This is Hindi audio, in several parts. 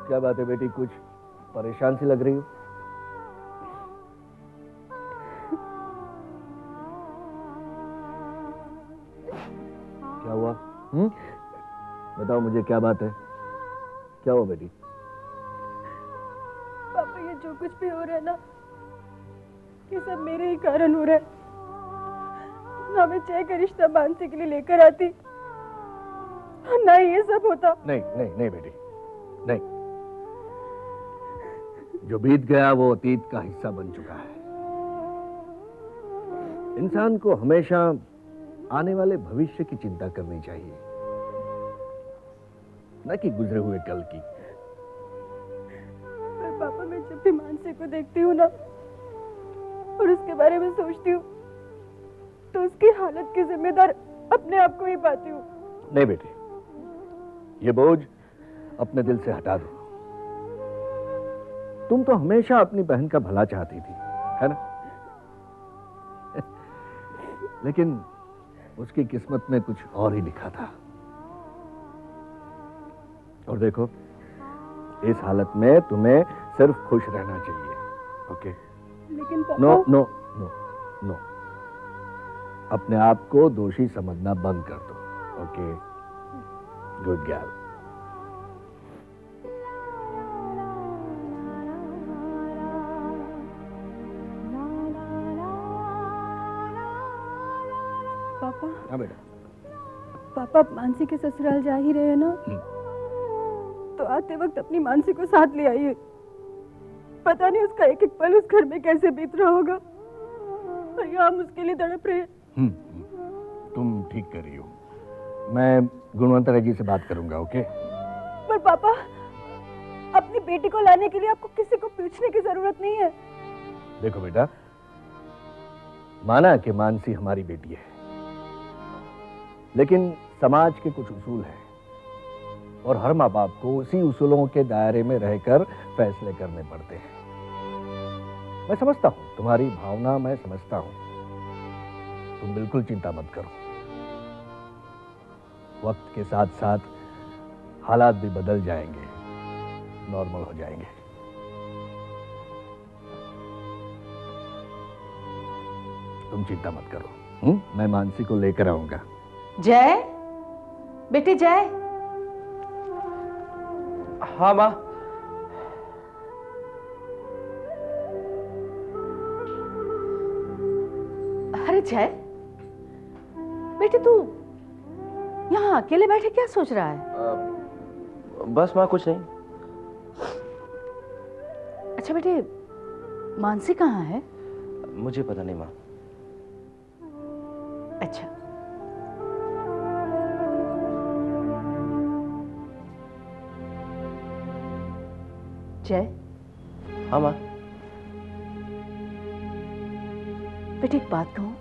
क्या बात है बेटी, कुछ परेशान सी लग रही हो? क्या हुआ? बताओ मुझे, क्या बात है? क्या हुआ बेटी? पापा, ये जो कुछ भी हो रहा है ना, ये सब मेरे ही कारण हो रहा है। ना मैं जय का रिश्ता मानसी के लिए लेकर आती, ना ही ये सब होता। नहीं नहीं नहीं बेटी, नहीं। जो बीत गया वो अतीत का हिस्सा बन चुका है। इंसान को हमेशा आने वाले भविष्य की चिंता करनी चाहिए, न कि गुजरे हुए कल की। पर पापा, मैं जब भी मानसी को देखती हूँ ना और उसके बारे में सोचती हूँ तो उसकी हालत की जिम्मेदार अपने आप को ही पाती हूँ। नहीं बेटी, ये बोझ अपने दिल से हटा दो। तुम तो हमेशा अपनी बहन का भला चाहती थी, है ना? लेकिन उसकी किस्मत में कुछ और ही लिखा था। और देखो, इस हालत में तुम्हें सिर्फ खुश रहना चाहिए। ओके? लेकिन पापा, नो नो नो नो, अपने आप को दोषी समझना बंद कर दो। ओके? Good girl. पापा। हाँ बेटा। पापा, आप मानसी के ससुराल जा ही रहे हैं ना, तो आते वक्त अपनी मानसी को साथ ले आइए। पता नहीं उसका एक एक पल उस घर में कैसे बीत रहा होगा, और यहाँ हम उसके लिए तड़प रहे हैं। तुम ठीक कर रही हो। मैं गुणवंतर जी से बात करूंगा। ओके? पर पापा, अपनी बेटी को लाने के लिए आपको किसी को पूछने की जरूरत नहीं है। देखो बेटा, माना कि मानसी हमारी बेटी है, लेकिन समाज के कुछ उसूल हैं और हर माँ बाप को उसी उसूलों के दायरे में रहकर फैसले करने पड़ते हैं। मैं समझता हूं तुम्हारी भावना, मैं समझता हूं। तुम बिल्कुल चिंता मत करो। वक्त के साथ साथ हालात भी बदल जाएंगे, नॉर्मल हो जाएंगे। तुम चिंता मत करो। मैं मानसी को लेकर आऊंगा। जय, बेटी जय। हाँ माँ। अरे जय, बेटी तू यहाँ अकेले बैठे क्या सोच रहा है? बस माँ, कुछ नहीं। अच्छा बेटे, मानसी कहाँ है? मुझे पता नहीं माँ। अच्छा। जय। हाँ माँ। बेटी एक बात कहूँ?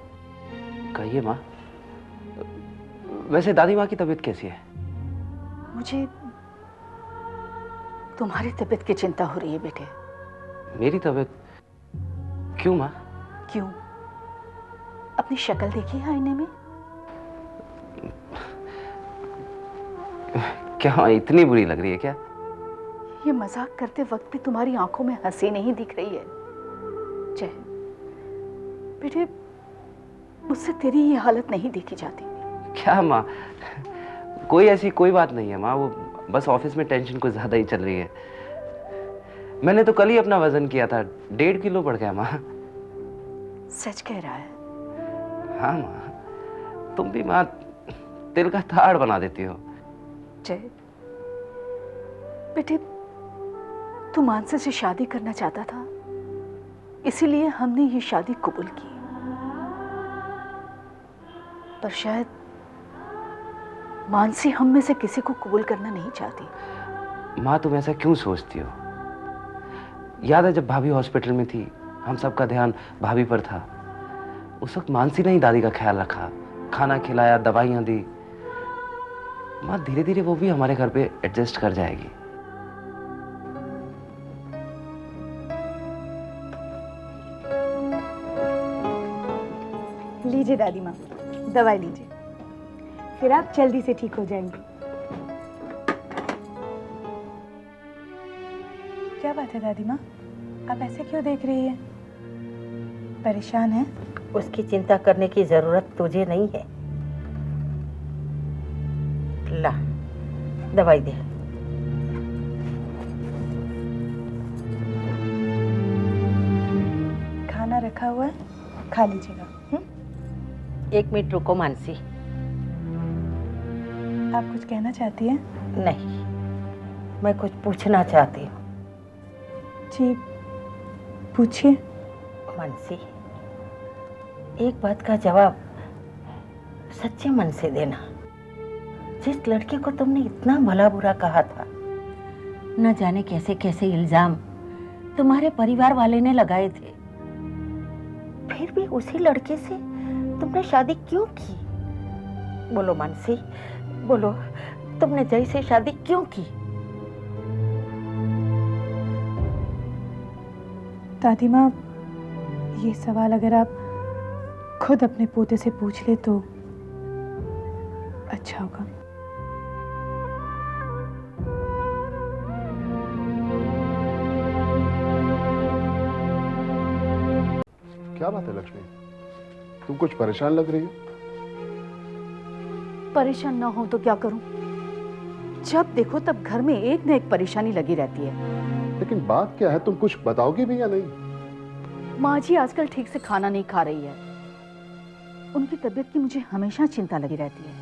कहिए माँ। वैसे दादी माँ की तबीयत कैसी है? मुझे तुम्हारी तबीयत की चिंता हो रही है बेटे। मेरी तबीयत? क्यों माँ? क्यों? अपनी शक्ल देखी है आईने में? क्या माँ, इतनी बुरी लग रही है क्या? ये मजाक करते वक्त भी तुम्हारी आंखों में हंसी नहीं दिख रही है। जय बेटे, मुझसे तेरी ये हालत नहीं देखी जाती। क्या माँ, कोई ऐसी कोई बात नहीं है माँ। वो बस ऑफिस में टेंशन कुछ ज्यादा ही चल रही है। मैंने तो कल ही अपना वजन किया था, 1.5 किलो बढ़ गया माँ। सच कह रहा है? हाँ माँ, तुम भी माँ तिल का ताड़ बना देती हो। जय बेटे, तू मानसी से शादी करना चाहता था, इसीलिए हमने ये शादी कबूल की। पर शायद मानसी हम में से किसी को कबूल करना नहीं चाहती। माँ तुम ऐसा क्यों सोचती हो? याद है जब भाभी हॉस्पिटल में थी, हम सबका ध्यान भाभी पर था। उस वक्त मानसी ने ही दादी का ख्याल रखा, खाना खिलाया, दवाइयां दी। माँ धीरे धीरे वो भी हमारे घर पे एडजस्ट कर जाएगी। लीजिए दादी माँ, दवाई लीजिए, फिर आप जल्दी से ठीक हो जाएंगे। बात है दादी माँ, आप ऐसे क्यों देख रही हैं? परेशान हैं? उसकी चिंता करने की जरूरत तुझे नहीं है। ला, दवाई दे। खाना रखा हुआ है, खा लीजिएगा। 1 मिनट रुको मानसी। आप कुछ कहना चाहती हैं? नहीं, मैं कुछ पूछना चाहती हूँ। जी, पूछिए। मानसी, एक बात का जवाब सच्चे मन से देना। जिस लड़के को तुमने इतना भला बुरा कहा था, न जाने कैसे कैसे इल्जाम तुम्हारे परिवार वाले ने लगाए थे, फिर भी उसी लड़के से तुमने शादी क्यों की? बोलो मानसी, बोलो, तुमने जय से शादी क्यों की? दादी माँ, ये सवाल अगर आप खुद अपने पोते से पूछ ले तो अच्छा होगा। क्या बात है लक्ष्मी, तुम कुछ परेशान लग रही हो? परेशान ना हो तो क्या करूं? जब देखो तब घर में एक न एक परेशानी लगी रहती है। लेकिन बात क्या है, तुम कुछ बताओगे भी या नहीं? माँ जी आजकल ठीक से खाना नहीं खा रही है। उनकी तबीयत की मुझे हमेशा चिंता लगी रहती है।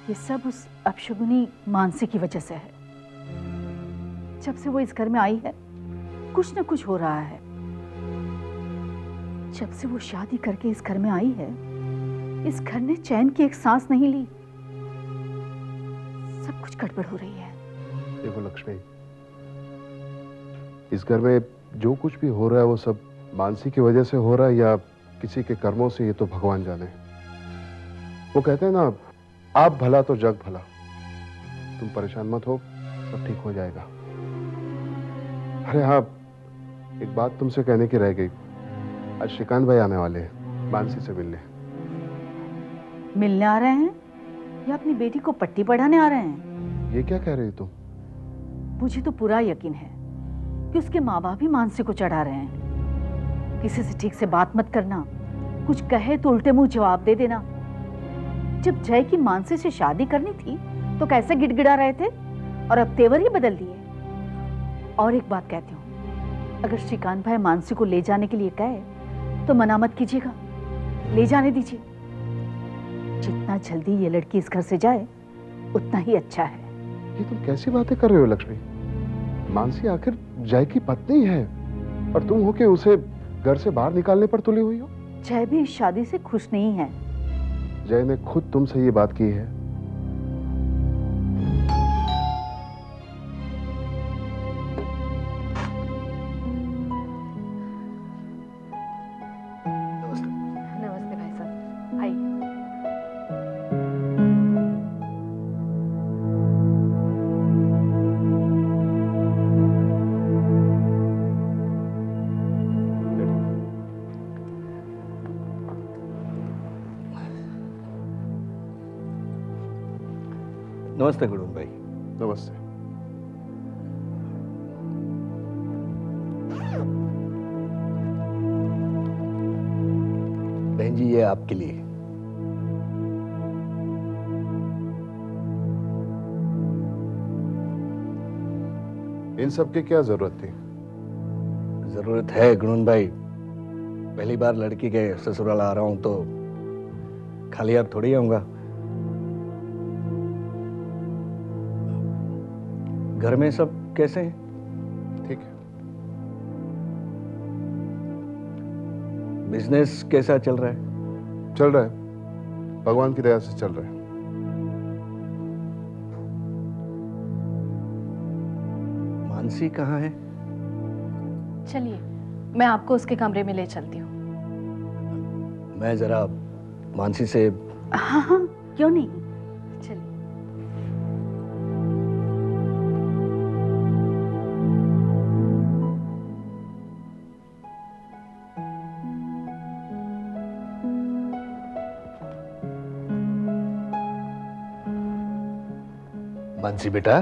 ये सब उस अपशगुनी मानसी की वजह से है। जब से वो इस घर में आई है, कुछ न कुछ हो रहा है। जब से वो शादी करके इस घर में आई है, इस घर ने चैन की एक सांस नहीं ली। सब कुछ गड़बड़ हो रही है। देखो लक्ष्मी, इस घर में जो कुछ भी हो रहा है वो सब मानसी की वजह से हो रहा है या किसी के कर्मों से, ये तो भगवान जाने। वो कहते हैं ना, आप भला तो जग भला। तुम परेशान मत हो, सब ठीक हो जाएगा। अरे हाँ, एक बात तुमसे कहने की रह गई। आज श्रीकांत भाई आने वाले हैं मानसी से मिलने। मिलने आ रहे हैं या अपनी बेटी को पट्टी पढ़ाने आ रहे हैं? ये क्या कह रही तुम? मुझे तो पूरा यकीन है कि उसके माँ बाप ही मानसी को चढ़ा रहे हैं। किसी से ठीक से बात मत करना, कुछ कहे तो उल्टे मुंह जवाब दे देना। जब जय की मानसी से शादी करनी थी तो कैसे गिड़गिड़ा रहे थे, और अब तेवर ही बदल दिए। और एक बात कहती हूँ, अगर श्रीकांत भाई मानसी को ले जाने के लिए कहे तो मना मत कीजिएगा, ले जाने दीजिए। जितना जल्दी ये लड़की इस घर से जाए उतना ही अच्छा है। ये तुम कैसी बातें कर रहे हो लक्ष्मी? मानसी आखिर जय की पत्नी है और तुम हो के उसे घर से बाहर निकालने पर तुली हुई हो। जय भी इस शादी से खुश नहीं है। जय ने खुद तुमसे ये बात की है। नमस्ते भाई साहब, आइए। नमस्ते गुरुन भाई। नमस्ते। बहन जी, ये आपके लिए। इन सब की क्या जरूरत थी? जरूरत है गुरुन भाई। पहली बार लड़की के ससुराल आ रहा हूं तो खाली हाथ थोड़ी आऊंगा। घर में सब कैसे हैं? ठीक है। बिजनेस कैसा चल रहा है? चल रहा है, भगवान की दया से चल रहा है। मानसी कहाँ है? चलिए, मैं आपको उसके कमरे में ले चलती हूँ। मैं जरा मानसी से। हाँ हाँ, क्यों नहीं। चलिए। मानसी बेटा,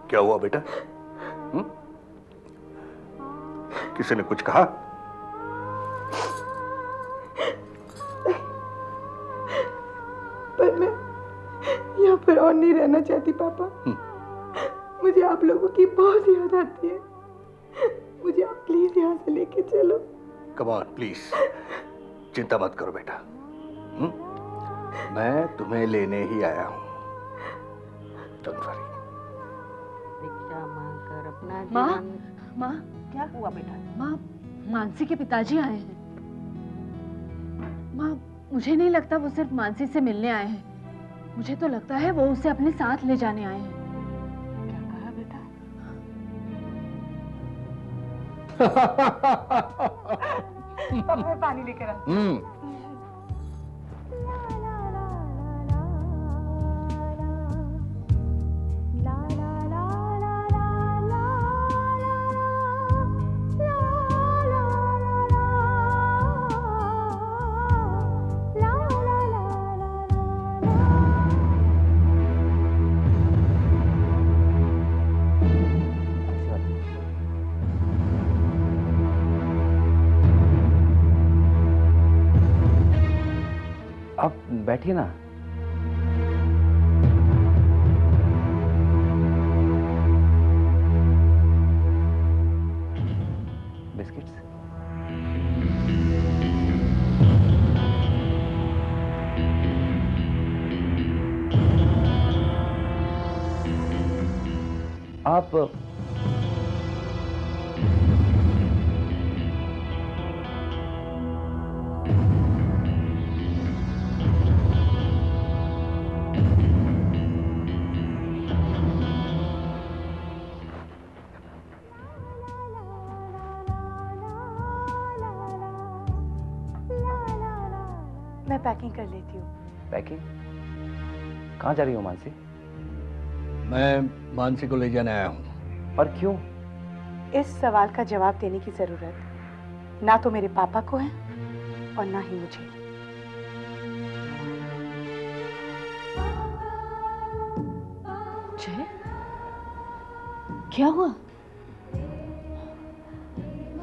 क्या हुआ बेटा? किसी ने कुछ कहा? पर मैं यहाँ पर और नहीं रहना चाहती पापा। मुझे आप लोगों की बहुत याद आती है। मुझे आप प्लीज यहाँ से लेके चलो। कम ऑन प्लीज, चिंता मत करो बेटा। मैं तुम्हें लेने ही आया हूँ। Don't worry. माँ, माँ, क्या हुआ बेटा? माँ, मानसी के पिताजी आए हैं। माँ, मुझे नहीं लगता वो सिर्फ मानसी से मिलने आए हैं। मुझे तो लगता है वो उसे अपने साथ ले जाने आए हैं। क्या कहा बेटा? पापा मैं पानी लेकर आती हूँ। आप बैठिए ना। बिस्किट्स? आप मैं पैकिंग कर लेती हूँ। पैकिंग? कहाँ जा रही हो मानसी? मैं मानसी को ले जाने आया हूँ। और क्यों? इस सवाल का जवाब देने की जरूरत ना तो मेरे पापा को है और ना ही मुझे। जय, क्या हुआ?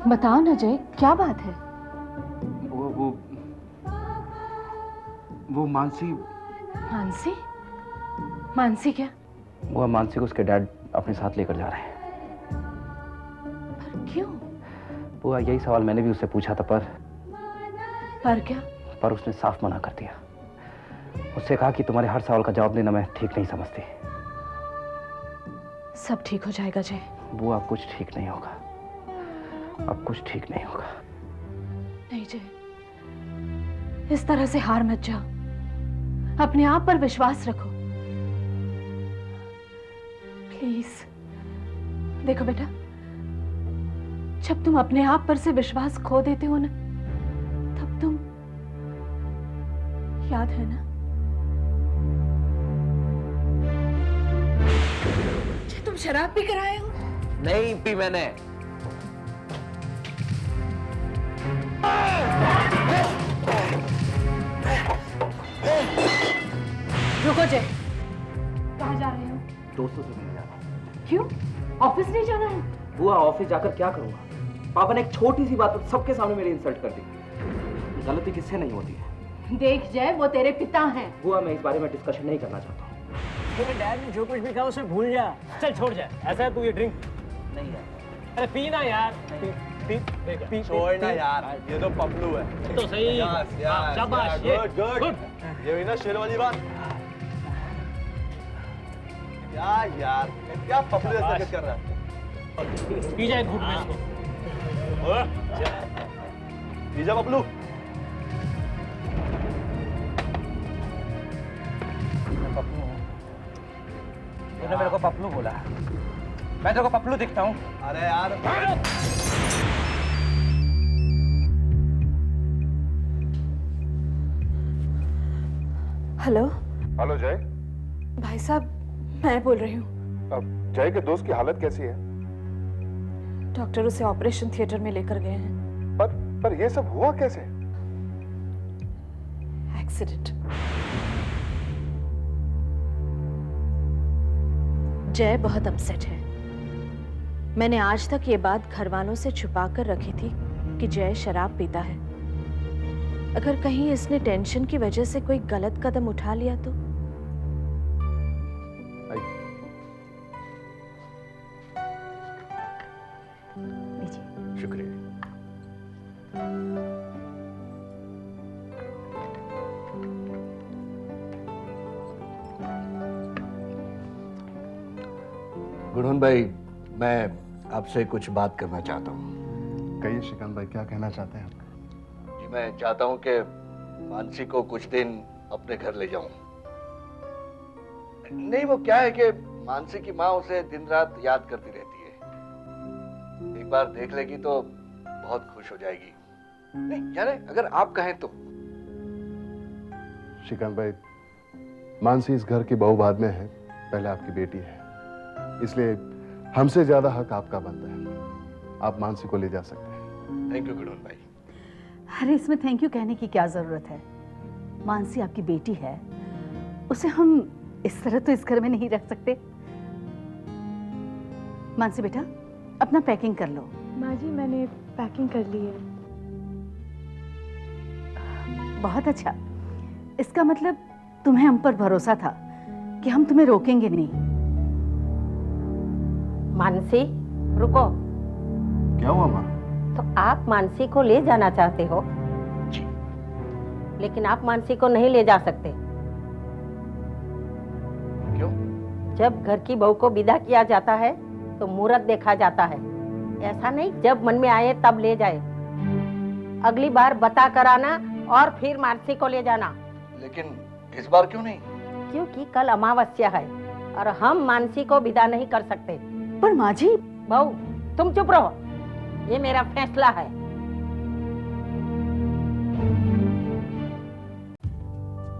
बताओ ना जय, क्या बात है? वो मानसी। मानसी? मानसी क्या? वो मानसी को उसके डैड अपने साथ लेकर जा रहे हैं। पर क्यों? वो यही सवाल मैंने भी उससे पूछा था, पर क्या? पर उसने साफ मना कर दिया। उससे कहा कि तुम्हारे हर सवाल का जवाब देना मैं ठीक नहीं समझती। सब ठीक हो जाएगा जय। वो अब कुछ ठीक नहीं होगा। अब कुछ ठीक नहीं होगा। नहीं जय, इस तरह से हार मत जाओ। अपने आप पर विश्वास रखो प्लीज। देखो बेटा, जब तुम अपने आप पर से विश्वास खो देते हो ना, तब तुम, याद है ना, तुम शराब पी कर आए हो? नहीं पी मैंने। रुको जय, कहाँ जा रहे हो? दोस्तों से मिलने जा रहा हूँ। क्यों? ऑफिस नहीं जाना है? बुआ, ऑफिस जाकर क्या करूंगा? पापा ने एक छोटी सी बात पर सबके सामने मेरी इंसल्ट कर दी। गलती किससे नहीं होती है। देख जय, वो तेरे पिता हैं। बुआ, मैं इस बारे में डिस्कशन नहीं करना चाहता हूँ। तुम्हें डैड ने जो कुछ भी कहा उसे भूल जा। चल छोड़ जा। ऐसा है तू ये ड्रिंक नहीं यार। अरे पीना यार। पी पी छोड़ना यार, ये तो पपलू है। तो सही। शाबाश। Good good. ये हुई ना शेर वाली बात। क्या यार, क्या पपलू ऐसा हरकत कर रहा है? पी जाए घूट में इसको। पी जा पपलू। पपलू तूने मेरे को पपलू बोला। मैं तेरे को पपलू दिखता हूँ? अरे यार हेलो। हेलो जय। भाई साहब, मैं बोल रही हूँ। अब जय के दोस्त की हालत कैसी है? डॉक्टर उसे ऑपरेशन थिएटर में लेकर गए हैं। पर ये सब हुआ कैसे? एक्सीडेंट। जय बहुत अपसेट है। मैंने आज तक ये बात घर वालों से छुपा कर रखी थी कि जय शराब पीता है। अगर कहीं इसने टेंशन की वजह से कोई गलत कदम उठा लिया तो। शुक्रिया। गुणवन भाई, मैं आपसे कुछ बात करना चाहता हूँ। कहिए शिकन भाई, क्या कहना चाहते हैं? जी, मैं चाहता हूँ कि मानसी को कुछ दिन अपने घर ले जाऊं। नहीं, वो क्या है कि मानसी की माँ उसे दिन रात याद करती रहती है। एक बार देख लेगी तो बहुत खुश हो जाएगी। नहीं यानी अगर आप कहें तो। शिकन भाई, मानसी इस घर की बहू बाद में है, पहले आपकी बेटी है, इसलिए हमसे ज्यादा हक आपका बनता है। आप मानसी को ले जा सकते हैं। थैंक यू गुणवन भाई। अरे इसमें थैंक यू कहने की क्या जरूरत है? मानसी आपकी बेटी है, उसे हम इस तरह तो इस घर में नहीं रख सकते। मानसी बेटा, अपना पैकिंग कर लो। माँ जी, मैंने पैकिंग कर ली है। बहुत अच्छा, इसका मतलब तुम्हें हम पर भरोसा था कि हम तुम्हें रोकेंगे नहीं। मानसी, रुको। क्या हुआ माँ? तो आप मानसी को ले जाना चाहते हो, लेकिन आप मानसी को नहीं ले जा सकते। क्यों? जब घर की बहू को विदा किया जाता है तो मुहूर्त देखा जाता है। ऐसा नहीं जब मन में आए तब ले जाए। अगली बार बता कर आना और फिर मानसी को ले जाना। लेकिन इस बार क्यों नहीं? क्योंकि कल अमावस्या है और हम मानसी को विदा नहीं कर सकते। पर माँ जी। बहू, तुम चुप रहो, ये मेरा फैसला है।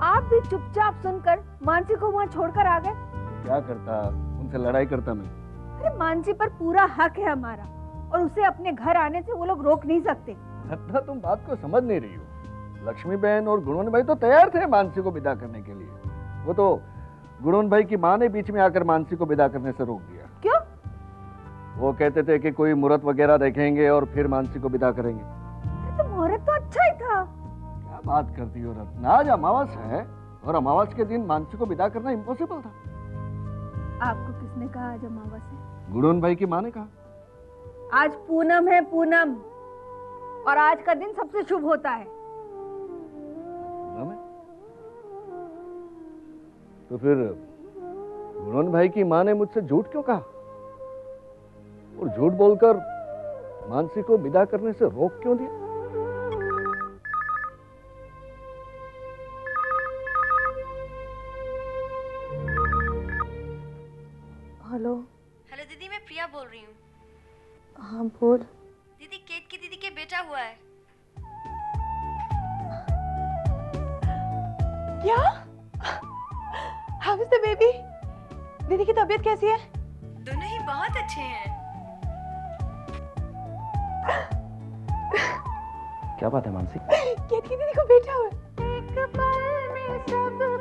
आप भी चुपचाप सुनकर मानसी को वहाँ छोड़कर आ गए। क्या करता, उनसे लड़ाई करता मैं। अरे मानसी पर पूरा हक है हमारा, और उसे अपने घर आने से वो लोग रोक नहीं सकते। रत्ना, तुम बात को समझ नहीं रही हो। लक्ष्मी बहन और गुणवन भाई तो तैयार थे मानसी को विदा करने के लिए। वो तो गुणवन भाई की माँ ने बीच में आकर मानसी को विदा करने से रोक दिया। क्यों? वो कहते थे कि कोई मुहूर्त वगैरह देखेंगे और फिर मानसी को विदा करेंगे। तो मुहूर्त तो अच्छा ही था। क्या बात करती हो रत्ना, आज अमावस है और अमावस के दिन मानसी को विदा करना इम्पॉसिबल था। आपको किसने कहा आज अमावस है? गुणवन भाई की माँ ने कहा। आज पूनम है, पूनम, और आज का दिन सबसे शुभ होता है। पूनम है? तो फिर गुणवन भाई की माँ ने मुझसे झूठ क्यों कहा और झूठ बोलकर मानसी को विदा करने से रोक क्यों दिया? हेलो। हेलो दीदी, मैं प्रिया बोल रही हूँ। हाँ बोल। दीदी, केत की दीदी के बेटा हुआ है। क्या? How is the baby? दीदी की तबीयत कैसी है? दोनों ही बहुत अच्छे हैं। क्या बात है मानसी? केत की दीदी को बेटा हुआ है। एक पल में सब